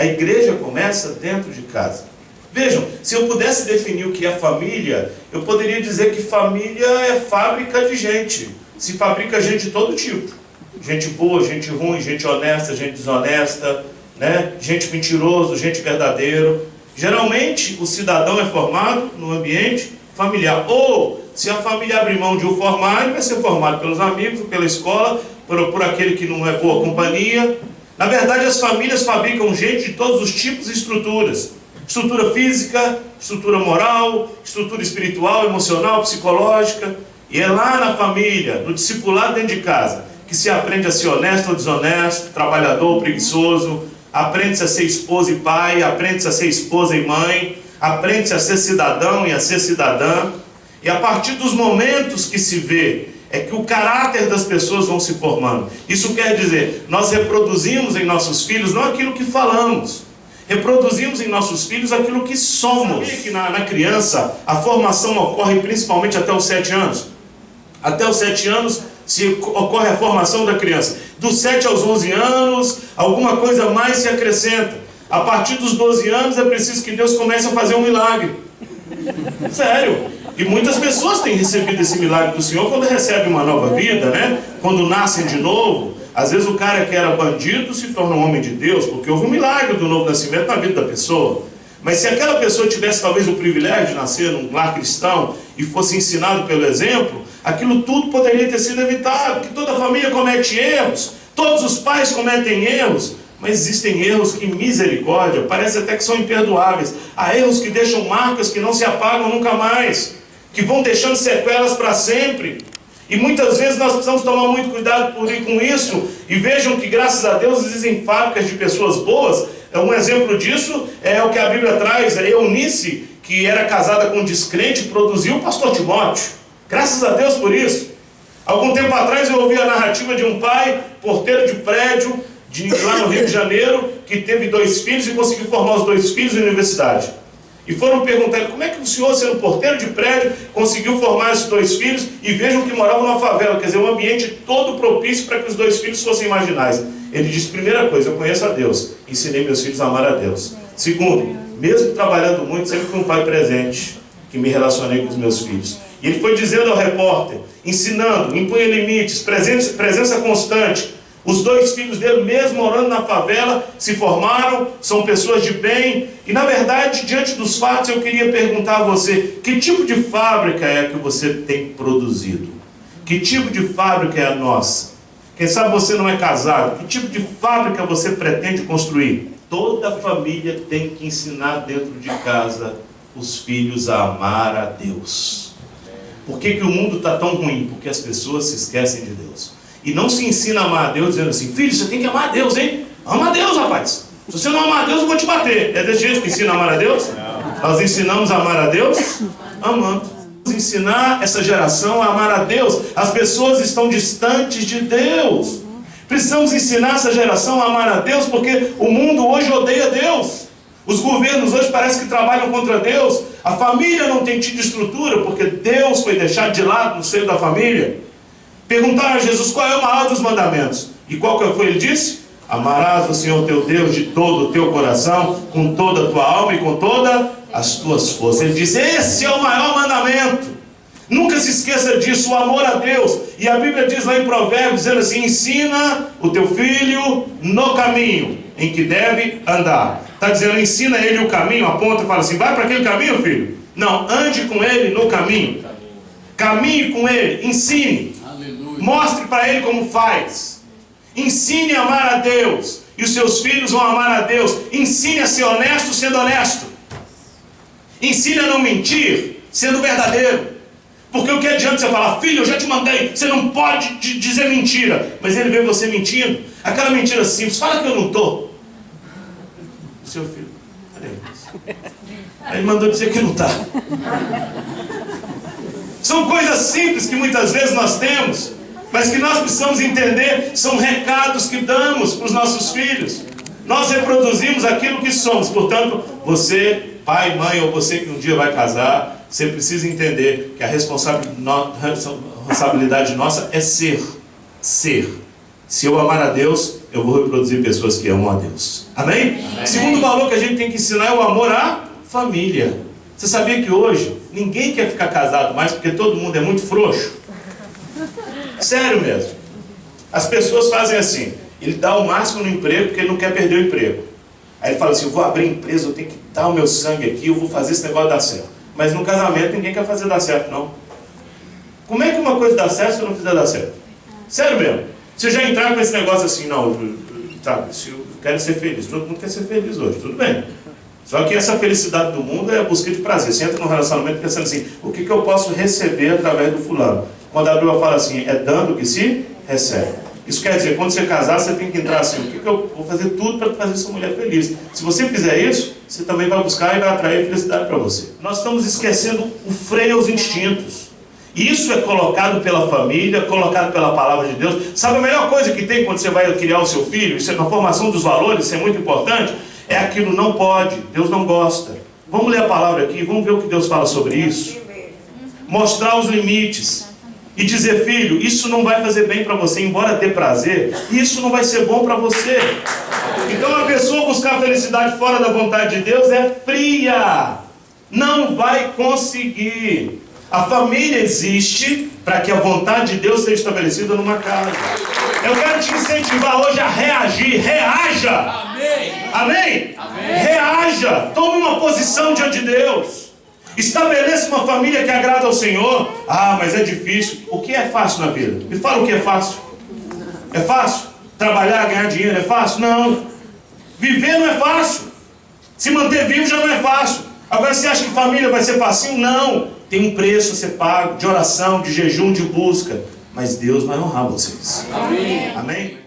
A igreja começa dentro de casa. Vejam, se eu pudesse definir o que é família, eu poderia dizer que família é fábrica de gente. Se fabrica gente de todo tipo. Gente boa, gente ruim, gente honesta, gente desonesta, né? Gente mentiroso, gente verdadeiro. Geralmente o cidadão é formado no ambiente familiar. Ou, se a família abrir mão de o formar, ele vai ser formado pelos amigos, pela escola, por aquele que não é boa companhia. Na verdade, as famílias fabricam gente de todos os tipos e estruturas. Estrutura física, estrutura moral, estrutura espiritual, emocional, psicológica. E é lá na família, no discipulado dentro de casa, que se aprende a ser honesto ou desonesto, trabalhador ou preguiçoso, aprende-se a ser esposa e pai, aprende-se a ser esposa e mãe, aprende-se a ser cidadão e a ser cidadã. E a partir dos momentos que se vê, é que o caráter das pessoas vão se formando. Isso quer dizer, nós reproduzimos em nossos filhos não aquilo que falamos, reproduzimos em nossos filhos aquilo que somos. Sabia que na criança a formação ocorre principalmente até os 7 anos? Até os 7 anos ocorre a formação da criança. Dos 7 aos 11 anos, alguma coisa mais se acrescenta. A partir dos 12 anos é preciso que Deus comece a fazer um milagre. Sério. E muitas pessoas têm recebido esse milagre do Senhor quando recebem uma nova vida, né? Quando nascem de novo. Às vezes o cara que era bandido se torna um homem de Deus, porque houve um milagre do novo nascimento na vida da pessoa. Mas se aquela pessoa tivesse talvez o privilégio de nascer num lar cristão e fosse ensinado pelo exemplo, aquilo tudo poderia ter sido evitado. Que toda família comete erros, todos os pais cometem erros, mas existem erros que, misericórdia, parece até que são imperdoáveis. Há erros que deixam marcas que não se apagam nunca mais, que vão deixando sequelas para sempre. E muitas vezes nós precisamos tomar muito cuidado com isso. E vejam que, graças a Deus, existem fábricas de pessoas boas. Um exemplo disso é o que a Bíblia traz. A Eunice, que era casada com um descrente, produziu o pastor Timóteo. Graças a Deus por isso. Algum tempo atrás eu ouvi a narrativa de um pai, porteiro de prédio, lá no Rio de Janeiro, que teve 2 filhos e conseguiu formar os 2 filhos na universidade. E foram perguntar, como é que o senhor, sendo porteiro de prédio, conseguiu formar esses 2 filhos? E vejam que moravam numa favela, quer dizer, um ambiente todo propício para que os 2 filhos fossem marginais. Ele disse, primeira coisa, eu conheço a Deus, ensinei meus filhos a amar a Deus. Segundo, mesmo trabalhando muito, sempre fui um pai presente, que me relacionei com os meus filhos. E ele foi dizendo ao repórter, ensinando, impunha limites, presença constante. Os 2 filhos dele, mesmo morando na favela, se formaram, são pessoas de bem. E na verdade, diante dos fatos, eu queria perguntar a você, que tipo de fábrica é que você tem produzido? Que tipo de fábrica é a nossa? Quem sabe você não é casado, que tipo de fábrica você pretende construir? Toda família tem que ensinar dentro de casa os filhos a amar a Deus. Por que o mundo está tão ruim? Porque as pessoas se esquecem de Deus. E não se ensina a amar a Deus dizendo assim, filho, você tem que amar a Deus, hein? Ama a Deus, rapaz. Se você não amar a Deus, eu vou te bater. É desse jeito que ensina a amar a Deus? Nós ensinamos a amar a Deus amando. Vamos ensinar essa geração a amar a Deus. As pessoas estão distantes de Deus. Precisamos ensinar essa geração a amar a Deus, porque o mundo hoje odeia Deus. Os governos hoje parecem que trabalham contra Deus. A família não tem tido estrutura, porque Deus foi deixado de lado no seio da família. Perguntaram a Jesus qual é o maior dos mandamentos. E qual que foi? Ele disse, amarás o Senhor teu Deus de todo o teu coração, com toda a tua alma e com todas as tuas forças. Ele diz, esse é o maior mandamento. Nunca se esqueça disso, o amor a Deus. E a Bíblia diz lá em Provérbios, dizendo assim, ensina o teu filho no caminho em que deve andar. Está dizendo, ensina ele o caminho, aponta e fala assim, vai para aquele caminho, filho? Não, ande com ele no caminho. Caminhe com ele, ensine. Mostre para ele como faz. Ensine a amar a Deus. E os seus filhos vão amar a Deus. Ensine a ser honesto sendo honesto. Ensine a não mentir sendo verdadeiro. Porque o que adianta você falar, filho, eu já te mandei, você não pode dizer mentira. Mas ele vê você mentindo. Aquela mentira simples, fala que eu não estou. O seu filho, cadê? Aí ele mandou dizer que não está. São coisas simples que muitas vezes nós temos, mas que nós precisamos entender, são recados que damos para os nossos filhos. Nós reproduzimos aquilo que somos. Portanto, você, pai, mãe, ou você que um dia vai casar, você precisa entender que a responsabilidade nossa é ser. Se eu amar a Deus, eu vou reproduzir pessoas que amam a Deus. Amém? Amém. Segundo valor que a gente tem que ensinar é o amor à família. Você sabia que hoje ninguém quer ficar casado mais porque todo mundo é muito frouxo? Sério mesmo. As pessoas fazem assim, ele dá o máximo no emprego porque ele não quer perder o emprego. Aí ele fala assim, eu vou abrir empresa, eu tenho que dar o meu sangue aqui, eu vou fazer esse negócio dar certo. Mas no casamento ninguém quer fazer dar certo, não. Como é que uma coisa dá certo se eu não fizer dar certo? Sério mesmo. Se eu já entrar com esse negócio assim, não, sabe, se eu quero ser feliz, todo mundo quer ser feliz hoje, tudo bem. Só que essa felicidade do mundo é a busca de prazer. Você entra num relacionamento pensando assim, o que eu posso receber através do fulano? Quando a Bíblia fala assim, é dando que se recebe. Isso quer dizer, quando você casar, você tem que entrar assim, o que eu vou fazer tudo para fazer essa mulher feliz. Se você fizer isso, você também vai buscar e vai atrair felicidade para você. Nós estamos esquecendo o freio aos instintos. Isso é colocado pela família, colocado pela palavra de Deus. Sabe a melhor coisa que tem quando você vai criar o seu filho? Isso é na formação dos valores, isso é muito importante. É aquilo não pode, Deus não gosta. Vamos ler a palavra aqui, vamos ver o que Deus fala sobre isso. Mostrar os limites. E dizer, filho, isso não vai fazer bem para você, embora dê prazer, isso não vai ser bom para você. Então a pessoa buscar felicidade fora da vontade de Deus é fria. Não vai conseguir. A família existe para que a vontade de Deus seja estabelecida numa casa. Eu quero te incentivar hoje a reagir. Reaja! Amém! Amém? Amém. Reaja! Tome uma posição diante de Deus. Estabeleça uma família que agrada ao Senhor. Ah, mas é difícil. O que é fácil na vida? Me fala o que é fácil. É fácil? Trabalhar, ganhar dinheiro é fácil? Não. Viver não é fácil. Se manter vivo já não é fácil. Agora você acha que família vai ser facinho? Não. Tem um preço a ser pago, de oração, de jejum, de busca. Mas Deus vai honrar vocês. Amém? Amém?